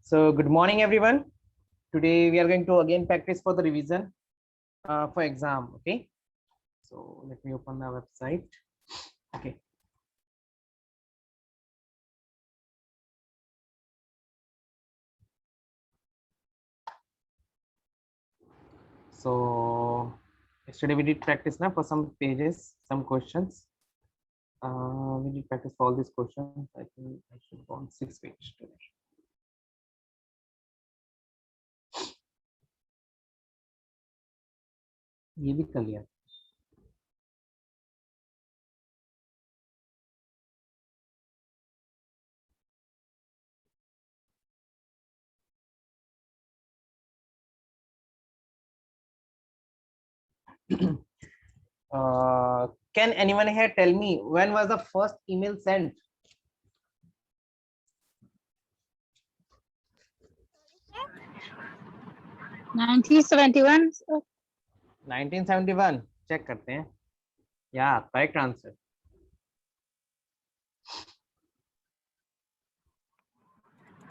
So good morning, everyone. Today we are going to again practice for the revision for exam. Okay. So let me open the website. Okay. So yesterday we did practice now for some pages, some questions. We did practice for all these questions. I think I should go on 6 pages today. ये भी कर लिया. Can anyone here tell me when was the first email sent? 1971. 1971. Check करते हैं. Yeah, correct answer.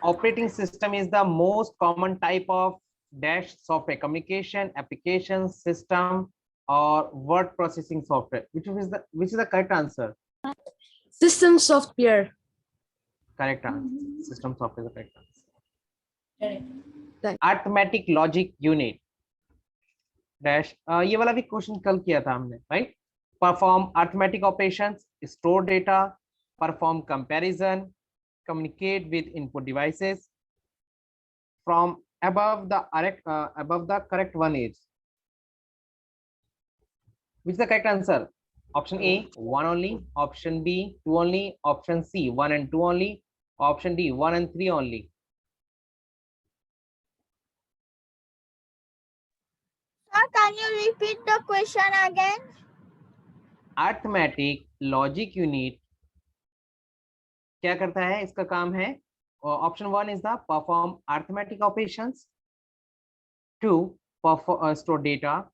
Operating system is the most common type of dash software, communication application system or word processing software. Which is the correct answer? System software. Correct answer. System software is the correct answer. Right. Arithmetic logic unit dash ये वाला भी question कल किया था हमने, right? Perform arithmetic operations, store data, perform comparison, communicate with input devices. From above the correct one is, which is the correct answer? Option A, 1 only. Option B, 2 only. Option C, 1 and 2 only. Option D, 1 and 3 only. Sir, can you repeat the question again? Arithmetic logic unit क्या करता है? इसका काम है, option 1 is the perform arithmetic operations, 2 perform store data,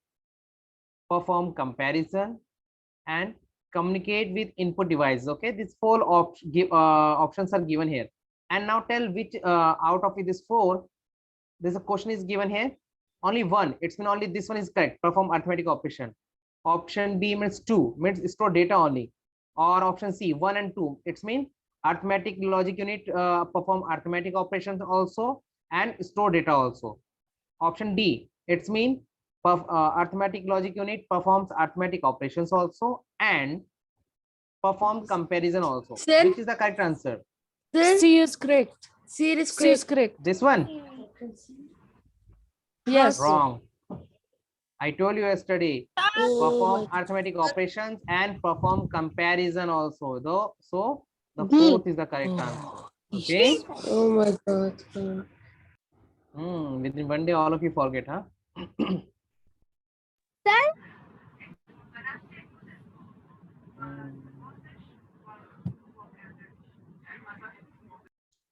perform comparison, and communicate with input devices. Okay, these four options are given here, and now tell which out of this four, there's a question is given here, only one, it's mean only this one is correct, perform arithmetic operation. Option B means 2, means store data only, or option C 1 and 2, it's mean arithmetic logic unit perform arithmetic operations also and store data also. Option D, it's mean arithmetic logic unit performs arithmetic operations also and perform comparison also. Sir? Which is the correct answer? C is correct. C is correct. This one? Yes. Wrong. I told you yesterday, perform Oh, arithmetic operations and perform comparison also. Though, so the D. fourth is the correct answer. Okay. oh my God. Within one day, all of you forget, huh? Sir,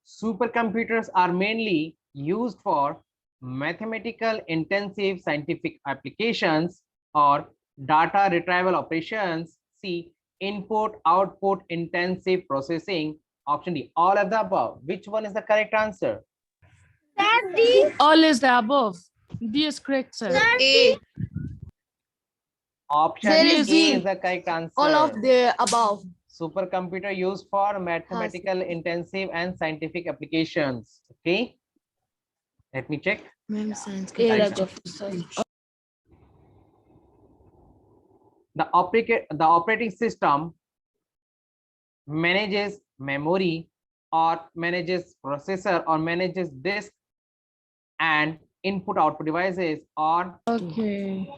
Supercomputers are mainly used for mathematical intensive scientific applications or data retrieval operations. C, input output intensive processing. Option D, all of the above. Which one is the correct answer? sir, D. All is the above. D is correct, sir. A. Option There A is D. is the correct answer. All of the above. Supercomputer used for mathematical intensive and scientific applications. Okay, let me check. The operating system manages memory or manages processor or manages disk and input output devices or Okay.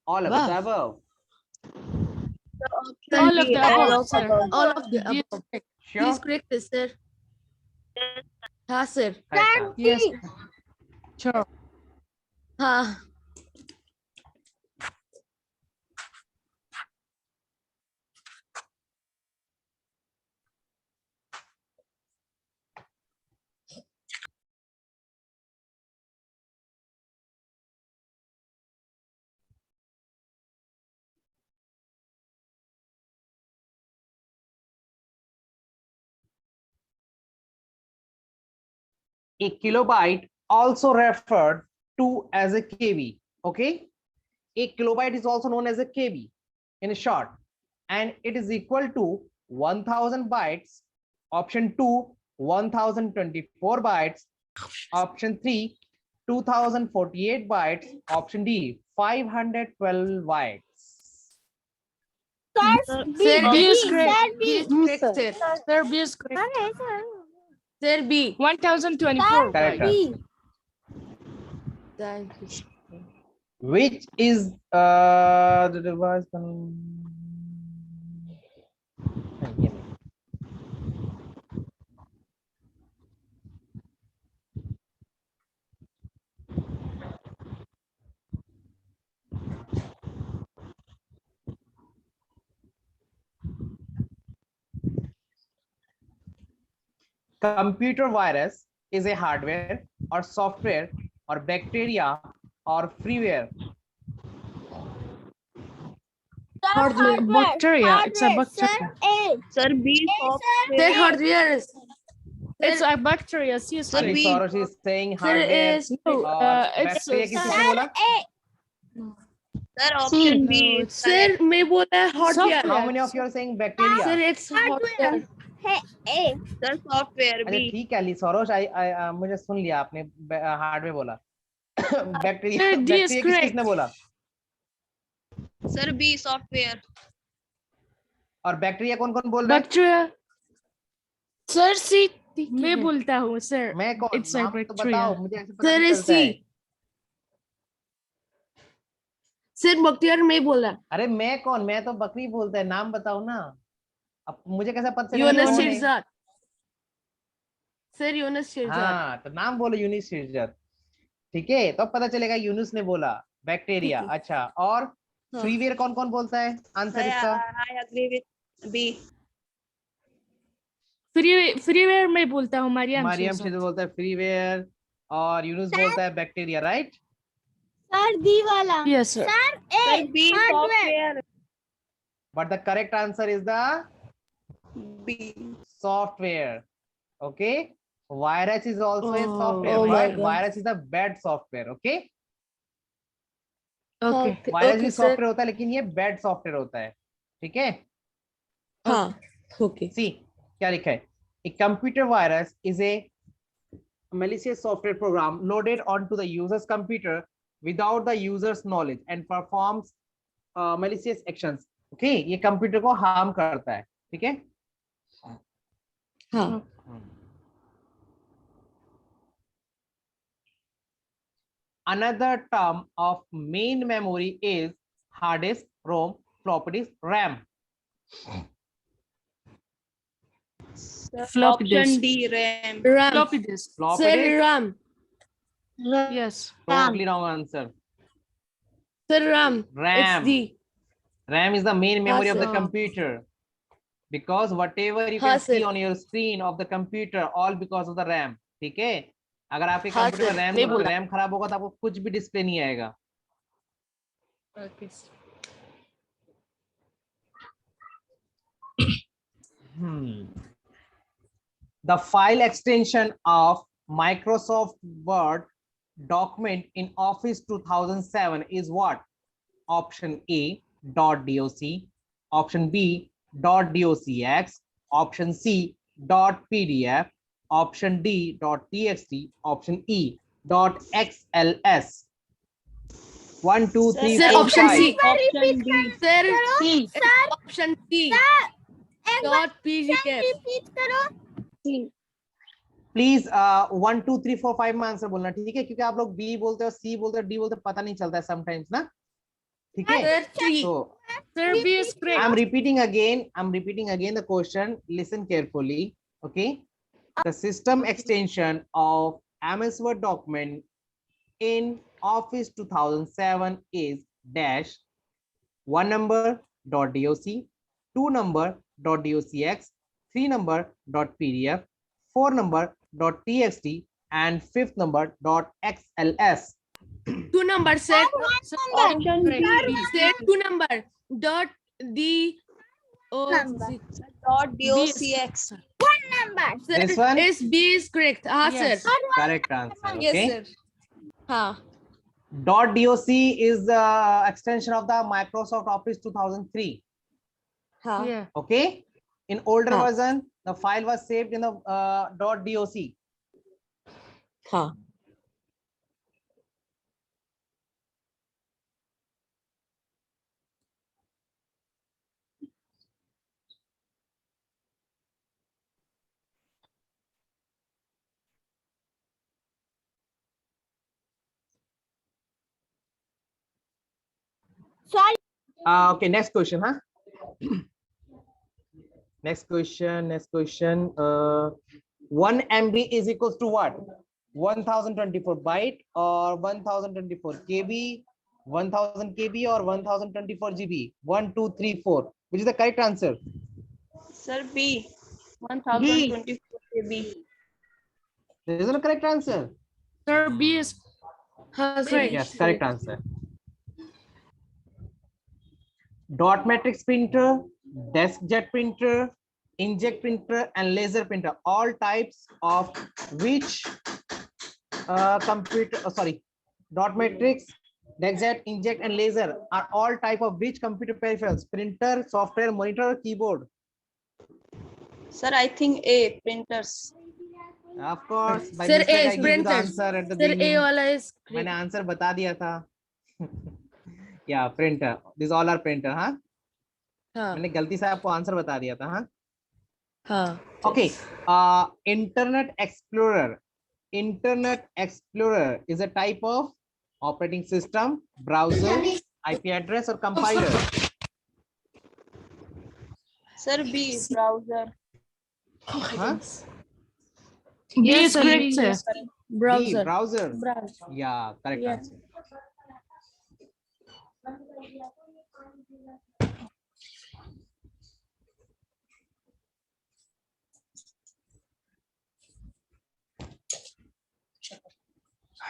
all of the above. All of the above, sir. All of the above. Sure. Please correct this, sir. Ha, sir. Correct answer. Yes. Sure. Ha. A kilobyte also referred to as a KB. Okay, a kilobyte is also known as a KB in short, and it is equal to 1000 bytes. Option 2, 1024 bytes. Option 3, 2048 bytes. Option D, 512 bytes. Sir, Sir, B, B is sir, correct. B. B is correct, sir. Sir, B is correct. Okay, sir. Sir, B. 1024 Correct bytes. answer. Thank you. Which is the device computer virus is a hardware or software or bacteria or freeware. Hardware. Bacteria. It's a Hardware. Sir, bacteria. A. Sir, B A, software. Sir, hardware. It's a bacteria. See, Sir, Actually, B. Saurav is saying Sir hardware is No, और it's bacteria किसने Sir, बोला? A. Sir, option B is correct. Sir, मैं बोला hardware. Software. How many of you are saying bacteria? Sir, it's hardware. Hey, A. Sir, software अच्छा B. ठीक है अली सौरभ मुझे सुन लिया आपने हार्डवेयर बोला bacteria Sir, D is bacteria correct. किसने बोला Sir, B software. और बैक्टीरिया कौन कौन बोल रहा है Bacteria. Sir, C. मैं बोलता हूँ, sir. मैं कौन It's a नाम तो bacteria. बताओ मुझे ऐसे पता Sir नहीं is चलता है C. Sir, बख्तियार मैं बोला. अरे मैं कौन मैं तो बकरी बोलता है नाम बताओ ना अब मुझे कैसा पता चलेगा यूनस कौन है? शिरजात. Sir, यूनस शिरजात. हाँ तो नाम बोलो यूनिस शिरजत ठीक है तो अब पता चलेगा यूनुस ने बोला बैक्टीरिया ठीक है। अच्छा और हाँ। फ्रीवेयर कौन कौन बोलता है आंसर Sir, इसका I agree with B. Freeware में बोलता हूँ मरियम मारियम शेरजाद। शिरजत बोलता है फ्रीवेयर और यूनुस बोलता है बैक्टीरिया राइट Sir, B वाला. Yes, sir. Sir, Sir, A. B Hardware. software. but the correct answer is the B. software okay virus is also a Oh, software oh my right God. virus is a bad software okay Okay. Virus भी Okay, sir. Software होता है लेकिन ये bad software होता है ठीक है हाँ. Okay. सी क्या लिखा है a computer virus is a malicious software program loaded onto the user's computer without the user's knowledge and performs malicious actions okay ये कंप्यूटर को हार्म करता है ठीक है हाँ. another term of main memory is hard disk rom floppy disk ram Sir, Floppy option disk. D RAM. RAM. Floppy disk. floppy Sir, disk RAM. Yes. totally wrong answer Sir, RAM. RAM. It's D. RAM is the main memory of the sir. computer because whatever you हाँ, can see sir. on your screen of the computer all because of the RAM ठीक है अगर आपके हाँ, computer sir, में मैं बोला। RAM खराब होगा तो आपको कुछ भी डिस्प्ले नहीं आएगा Okay. The file extension of Microsoft Word document in Office 2007 is what? Option A .doc, option B .docx, option C .pdf, option D .txt, option E .xls. 1 2 3 Sir, 4 option 5 C. Option D. Sir, C. it's option C. एक बार Dot PDF. repeat करो. Please 1 2 3 4 5 में answer बोलना ठीक है क्योंकि आप लोग B बोलते हो सी बोलते हो डी बोलते हो पता नहीं चलता है समटाइम्स ना ठीक है Sir, 3. so Sir, B is correct. I'm repeating again the question listen carefully okay the system extension of MS Word document in Office 2007 is dash 1 number .doc 2 number .docx 3 number .pdf 4 number .txt and 5th number .xls 2 number, sir. Sir, Option D. Sir, 2 number. Dot D. O. Number. Dot docx. number. Sir, This one? is B is correct. हाँ Yes. sir. Correct answer. Yes Okay. sir. हाँ. .doc is the extension of the Microsoft Office 2003. हाँ. Yeah. Okay. In older हाँ. version, the file was saved in the .doc. हाँ. Sorry. Okay, next question, huh? Next question. 1 MB is equals to what? 1024 byte or 1024 KB, 1000 KB or 1024 GB? 1, 2, 3, 4. Which is the correct answer? Sir, B. 1024 KB. There is no correct answer. Sir, B is correct. Yes, correct answer. Dot matrix printer, DeskJet printer, inkjet printer, and laser printer. All types of which computer? Sorry, dot matrix, DeskJet, inkjet, and laser are all type of which computer peripherals? Printer, software, monitor, keyboard. Sir, I think A. Printers. Of course. By Sir, mistake, A I is give you the printers. answer at the Sir, A beginning. वाला is मैंने correct. Answer बता दिया था. Yeah, printer. These all are printer, हाँ? हाँ. मैंने गलती से आपको आंसर बता दिया था, हाँ? हाँ. Okay. Internet Explorer. Internet Explorer is a type of operating system, browser, IP address, or compiler. Sir, B. Browser. Huh? B Yes, is sir, correct, B sir. Yes, sir. B, Browser. browser. Browser. Yeah, correct Yes. answer.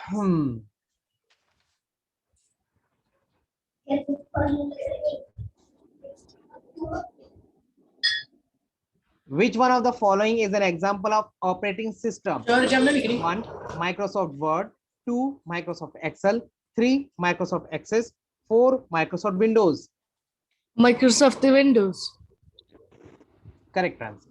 Hmm. Which one of the following is an example of operating system? 1. Microsoft Word. 2. Microsoft Excel. 3. Microsoft Access. 4. Microsoft Windows. Microsoft Windows. Correct answer.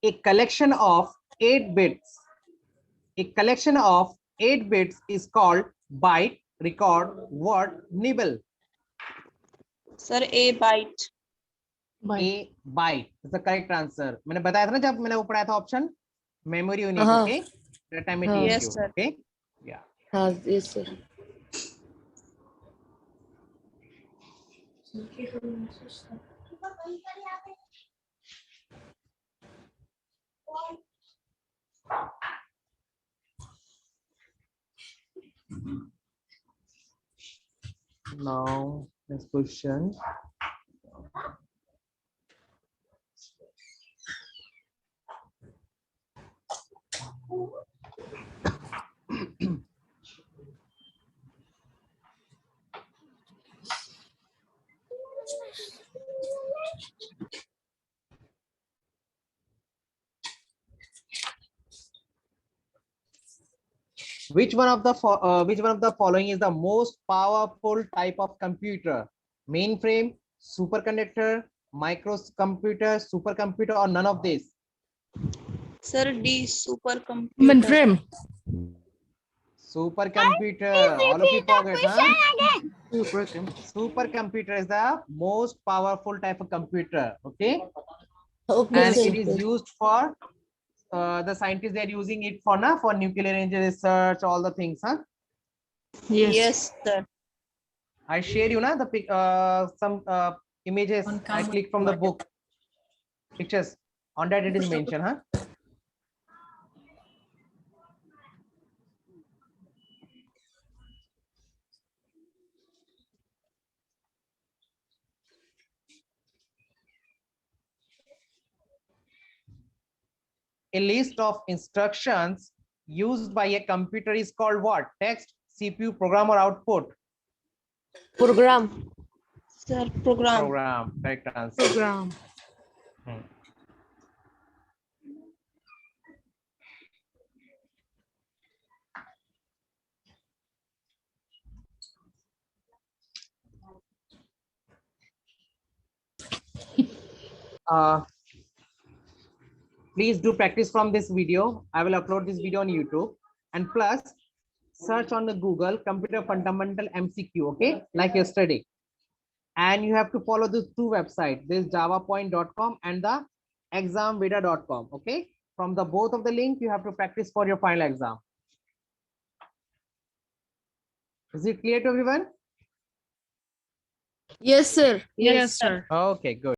A collection of 8 bits. A collection of 8 bits is called byte, record, word, nibble. Sir, A. Byte. A byte is the correct answer. मैंने बताया था ना जब मैंने वो पढ़ाया था option memory unit. हाँ. ओके that time it हाँ. teach Yes, you. sir. Okay, yeah. हाँ. Yes sir. Now next question. Which one of the following is the most powerful type of computer? Mainframe, superconductor, microcomputer, supercomputer, or none of these? Sir, D. Supercomputer. Mainframe. Supercomputer. All of you forget, huh? Supercomputer is the most powerful type of computer. Okay, Okay and sir. it is used for the scientists. They are using it for nuclear energy research, all the things, huh? Yes, sir. I share you the some images. I click from the book. Pictures. On that it is mentioned, huh? A list of instructions used by a computer is called what? Text, CPU, program, or output? Program. Sir, program. Program. Correct answer. Program. Hmm. Please do practice from this video. I will upload this video on YouTube, and plus search on the Google computer fundamental MCQ, okay, like yesterday. And you have to follow the two websites, this javapoint.com and the examveda.com, okay. From the both of the link you have to practice for your final exam. Is it clear to everyone? Yes, sir. Yes, sir. Okay, good.